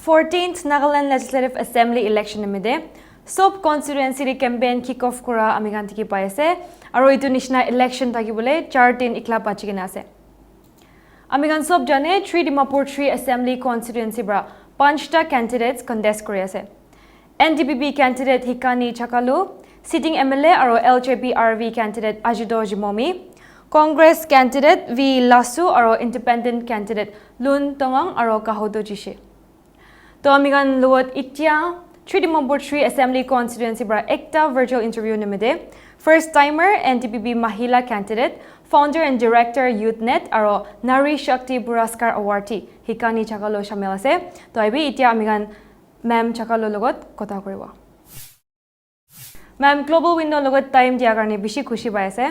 14th Nagaland Legislative Assembly election nimide sob constituency ri campaign kick off kora amigan tiki paise aro itu nishna election takibole 4 din ikla pachigina ase amigan sob jane 3 Dimapur-Iii Assembly constituency bra 5ta candidates contest kori ase NDPP candidate Hekani Jakhalu sitting MLA aro LJP-RV candidate Ajido Jimomi Congress candidate V Lasu aro independent candidate Lun Tongang aro Kahodo Jishe to amigan luot itya 3 Dimapur-Iii Assembly constituency bra ekta virtual interview nimide first timer NDPP Mahila candidate founder and director YouthNet aro Nari Shakti Puraskar awardee Hekani Jakhalu shamil ase to aibi itya amigan ma'am Jakhalu logot kotha koribo ma'am global window logot time dia karone bishi khushi pai ase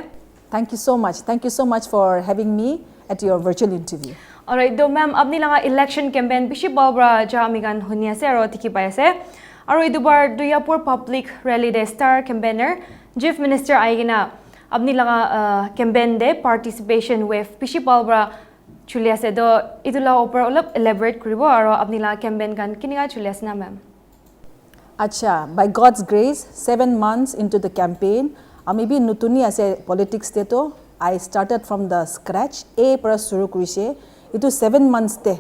Thank you so much. Thank you so much for having me at your virtual interview. Alright, do ma'am, apni langa election campaign bishi balbra ja amigan huni ase aro tiki pai ase. Aro idubar Dimapur public rally de star campaigner Chief Minister aigina apni langa campaign de participation with bishi balbra chuli ase do idula upar olop elaborate kuribo aro apni langa campaign kan kiniga chuli ase na ma'am. Acha, by God's grace, 7 months into the campaign, maybe nutuni ase politics teto I started from the scratch a para suru kurise itu 7 months te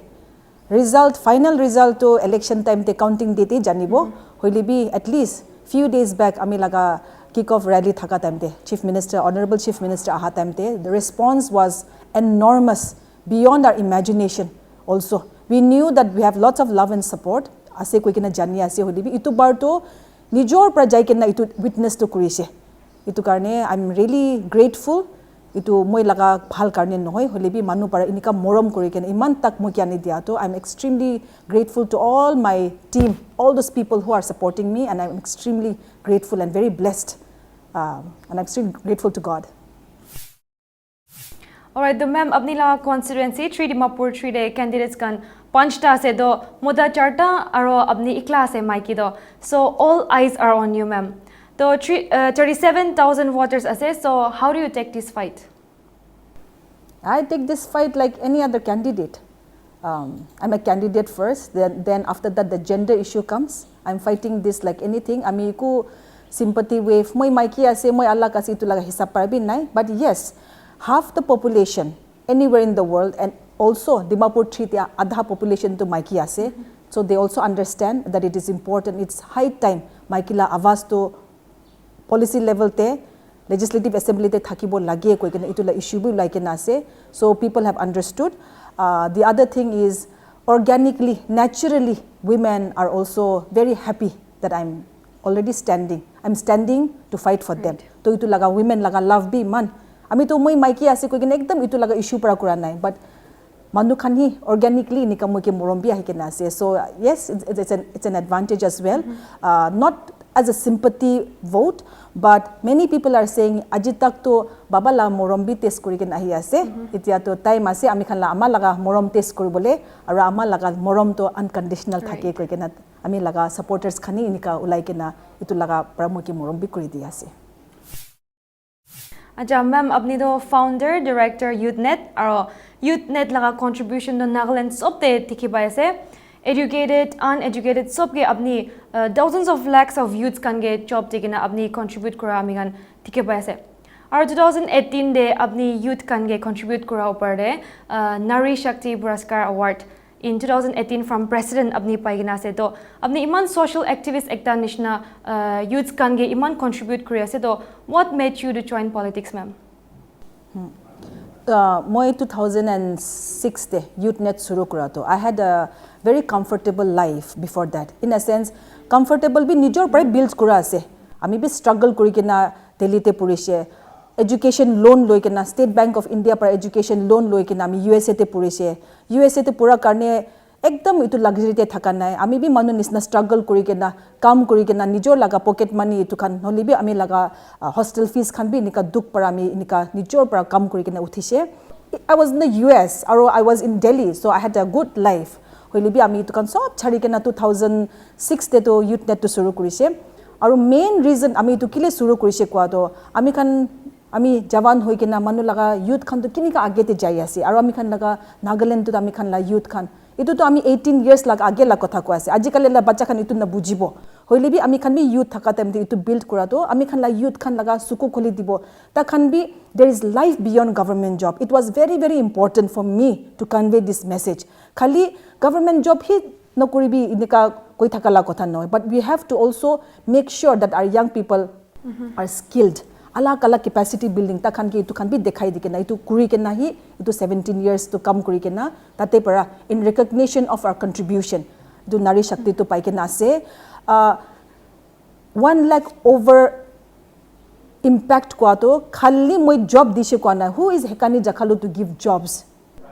result final result to election time te counting date janibo hoilibi at least few days back ami laga kick off rally thaka time te chief minister honorable chief minister aha time te the response was enormous beyond our imagination also we knew that we have lots of love and support ase koi kina jani ase hoilibi itu bar to nijor pra jai kina itu witness to kurise itu karne I'm really grateful itu moi laga bhal karne nohoi holebi manu para inika morom kori ken iman tak moi kiani dia to I'm extremely grateful to all my team all those people who are supporting me and I'm extremely grateful and very blessed and I'm extremely grateful to God. Alright, the ma'am apni la constituency 3 Dimapur-Iii de candidates kan 5ta se do moda 4ta aro apni ikla se maiki do so all eyes are on you ma'am. So 37,000 voters ase so how do you take this fight? I take this fight like any other candidate. I'm a candidate first then after that the gender issue comes. I'm fighting this like anything. Ami ku sympathy wave moi maiki ase moi Allah kasi itu laga hisab parabi nai but yes half the population anywhere in the world and also Dimapur-Iii te adha population to maiki ase so they also understand that it is important it's high time maikila avaz to policy level te legislative assembly te thakibo lage koi kena itu la issue bi like na ase so people have understood the other thing is organically naturally women are also very happy that I'm already standing to fight for them to itu laga women laga love bi man ami to moi maiki ase koi kena ekdam itu laga issue para kura nai but manu khan hi organically nika moi ke morom bi ahikena ase so yes it's an advantage as well not as a sympathy vote but many people are saying aji tak to baba la morom bi test kori ken ahi ase itia to time ase ami khan la ama laga morom test koribole aro ama laga morom to unconditional thake koi ken ami laga supporters khani inika ulai kena itu laga pramu ki morom bi kori di ase acha ma'am apni do founder director YouthNet aro YouthNet laga contribution to Nagaland sob te tikhi pai ase educated uneducated sob ke apni dozens of lakhs of youths kan ge job tikina apni contribute kora amigan tikhe pai ase aro 2018 de apni youth kan ge contribute kora upar de Nari Shakti Puraskar award in 2018 from president apni paigina ase to apni iman social activist ekta nishna youths kan ge iman contribute kori ase to what made you to join politics ma'am moi 2006 te YouthNet suru kora to I had a very comfortable life before that in a sense comfortable bi nijor prai builds kora ase ami bi struggle kori kena delhi te purise education loan loi kena state bank of india par education loan loi kena ami usa te purise usa te pura karne ekdam itu luxury te thaka nai ami bi manu nisna struggle kori kena kam kori kena nijor laga pocket money itu khan holi bi ami laga hostel fees khan bi nika duk para ami nika nijor para kam kori kena uthise I was in the US or I was in Delhi so I had a good life hoilibi ami itu kan sob chhari kena 2006 te to YouthNet to suru kurise aru main reason ami itu kile suru kurise kwa to ami kan আমি জওয়ান হইকেনা মানু লাগা youth খান তো কিনিকা আগে তে যাই আছে আর আমি খান লাগা নাগাল্যান্ড তো আমি খান লা youth Khan Itu to ami 18 years lag age la kotha ko ase. Ajikale la bacha khan itu na bujibo. Hoile bi ami khan bi youth thaka time itu build kora to ami khan la youth khan laga suku kholi dibo. Ta khan bi there is life beyond government job. It was very very important for me to convey this message. Khali government job hi nokuri bi inika koi thaka la kotha noy, but we have to also make sure that our young people are skilled. Alak alak capacity building ta khan ki itu khan bi dekhai dikena itu kuri ke nahi itu 17 years to come kuri ke na tate para in recognition of our contribution do nari shakti to pai ke na ase 1 lakh over impact kwa to khali moi job dishe kwa na. Who is Hekani Jakhalu to give jobs?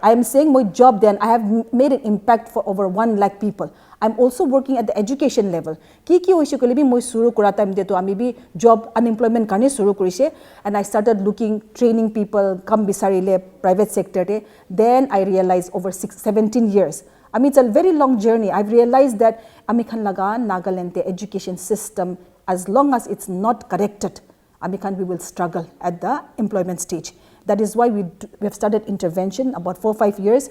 I am saying my job then I have made an impact for over 1 lakh people. I'm also working at the education level. Ki hoise kole bi moi suru kora time de to ami bi job unemployment karne suru korise and I started looking training people come bisarile private sector te. Then I realized over 17 years. I mean, it's a very long journey. I've realized that ami khan laga Nagaland te education system, as long as it's not corrected, ami khan we will struggle at the employment stage. That is why we have started intervention about 4-5 years.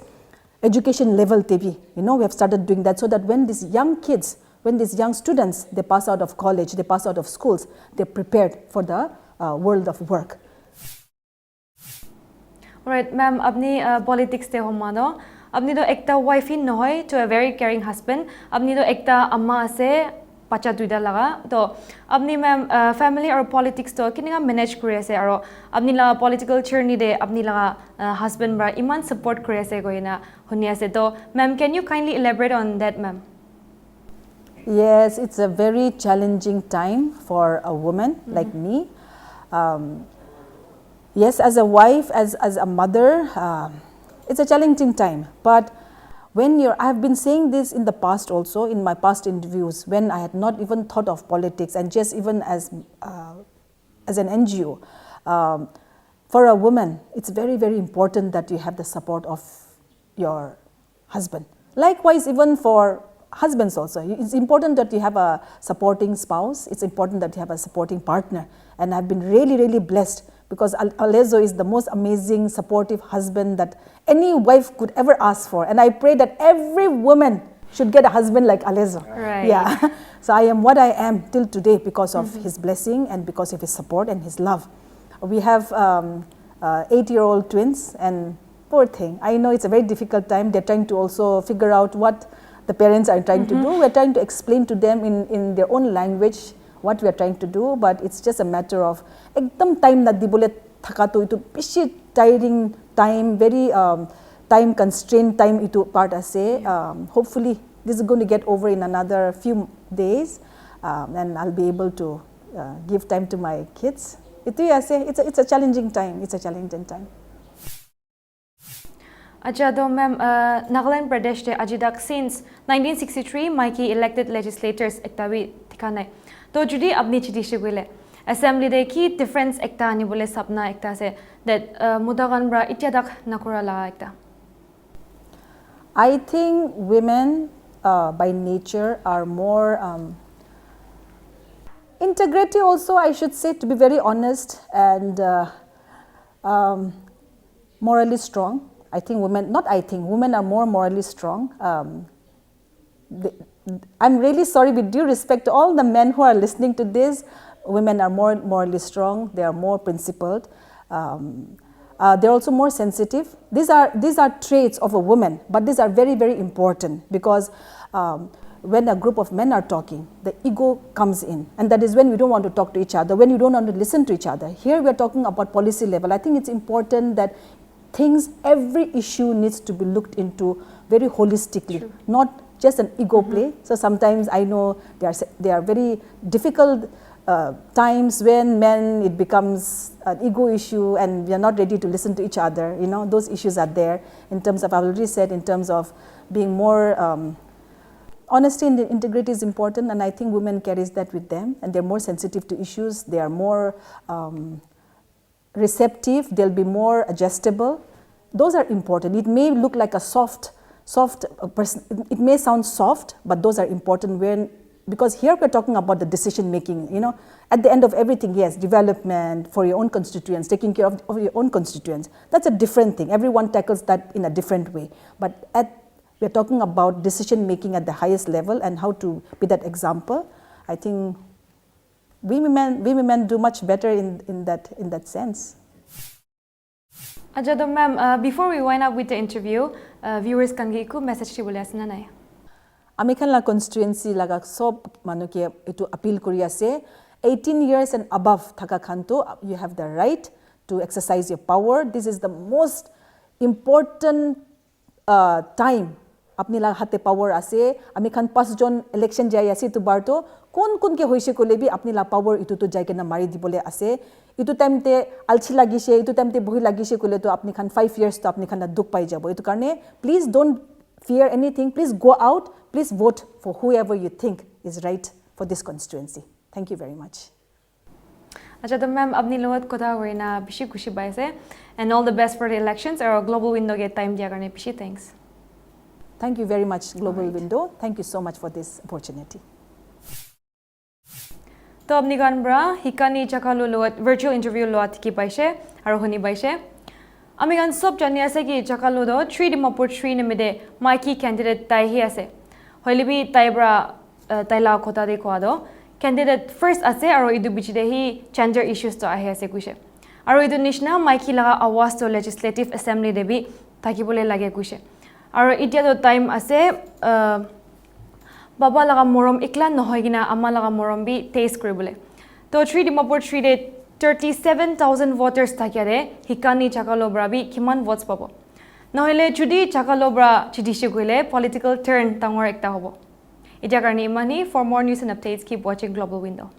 Education level TV, we have started doing that so that when these young kids, when these young students, they pass out of college, they pass out of schools, they're prepared for the world of work. Alright, ma'am, apni politics te homa do. Apni do ekta wife in noy to a very caring husband. Apni do ekta amma ase pacha duida laga. To apni ma'am family or politics to kininga manage kuri ase aro apni la political journey de apni laga husband bra iman support kuri ase goina huni ase. To ma'am, can you kindly elaborate on that, ma'am? Yes, it's a very challenging time for a woman like me. Yes, as a wife, as a mother, it's a challenging time. But when I've been saying this in the past also, in my past interviews, when I had not even thought of politics and just even as an NGO, for a woman, it's very, very important that you have the support of your husband. Likewise, even for husbands also, it's important that you have a supporting spouse. It's important that you have a supporting partner. And I've been really, really blessed because Alezo is the most amazing, supportive husband that any wife could ever ask for. And I pray that every woman should get a husband like Alezo. Right. Yeah. So I am what I am till today because of his blessing and because of his support and his love. We have 8-year-old twins, and poor thing, I know it's a very difficult time. They're trying to also figure out what the parents are trying to do. We're trying to explain to them in their own language what we are trying to do, but it's just a matter of ekdam time na dibole thaka to itu bishi tiring time, very time constrained time itu part ase. Hopefully this is going to get over in another few days, and I'll be able to give time to my kids. It's a challenging time. It's a challenging time. Acha do ma'am, Nagaland Pradesh te ajidak since 1963 maiki elected legislators ektabi thikane. To judi apni chiti shigule assembly de ki difference ekta ani bole sapna ekta se that mudagan bra ityadak nakura la ekta. I think women by nature are more integrity also, I should say, to be very honest, and morally strong. I think women are more morally strong. I'm really sorry, with due respect to all the men who are listening to this, women are more morally strong, they are more principled, they're also more sensitive. These are traits of a woman, but these are very, very important because when a group of men are talking, the ego comes in, and that is when we don't want to talk to each other, when you don't want to listen to each other. Here we are talking about policy level. I think it's important that every issue needs to be looked into very holistically, True. not just an ego play. So sometimes I know there are very difficult times when it becomes an ego issue and we are not ready to listen to each other. Those issues are there in terms of, I've already said, in terms of being more, honesty and integrity is important, and I think women carries that with them, and they're more sensitive to issues, they are more receptive, they'll be more adjustable. Those are important. It may look like a soft person, it may sound soft, but those are important because here we're talking about the decision making, at the end of everything, yes, development for your own constituents, taking care of your own constituents. That's a different thing. Everyone tackles that in a different way. But we're talking about decision making at the highest level and how to be that example. I think we women do much better in that sense. Ajado ma'am, before we wind up with the interview, viewers can give you message to boleh asna nai. Amikhan la constituency laga sob manuke itu appeal kuri ase 18 years and above thaka khanto you have the right to exercise your power. This is the most important time apni la hate power ase. Amikhan 5 jon election jai ase tu barto kon ke hoise kole bi apni la power itu to jai kena mari dibole ase. Itu time te alchi lagise, itu time te bohi lagise kole to apni khan 5 years to apni khan duk pai jabo. Itu karne please don't fear anything. Please go out. Please vote for whoever you think is right for this constituency. Thank you very much. Ajado ma'am, apni lowat kotha hoy na bishi khushi baise, and all the best for the elections or global window ke time dia karne bishi thanks. Thank you very much, Global Window. Thank you so much for this opportunity. To apni gan bra Hekani Jakhalu lowat virtual interview lowat ki paise aro honi baise. Ami gan sob jani ase ki Jakhalu do 3 Dimapur-Iii nimide maiki candidate tai hi ase. Hoile bi tai bra tai la khota de kwa do candidate first ase aro idu bichide hi gender issues to ahe ase kuise. Aro idu nishna maiki laga awas to legislative assembly de bi thakibole lage kuise. Aro itia do time ase baba laga morom ikla nohoi gina amma laga morom bi taste kribole. To 3 Dimapur-Iii de 37,000 voters thakiare Hekani Jakhalu bra bi kiman votes pabo. Nohile judi Jakhalu bra chidishe goile political turn tangor ekta hobo. Ija karni imani. For more news and updates, keep watching Global Window.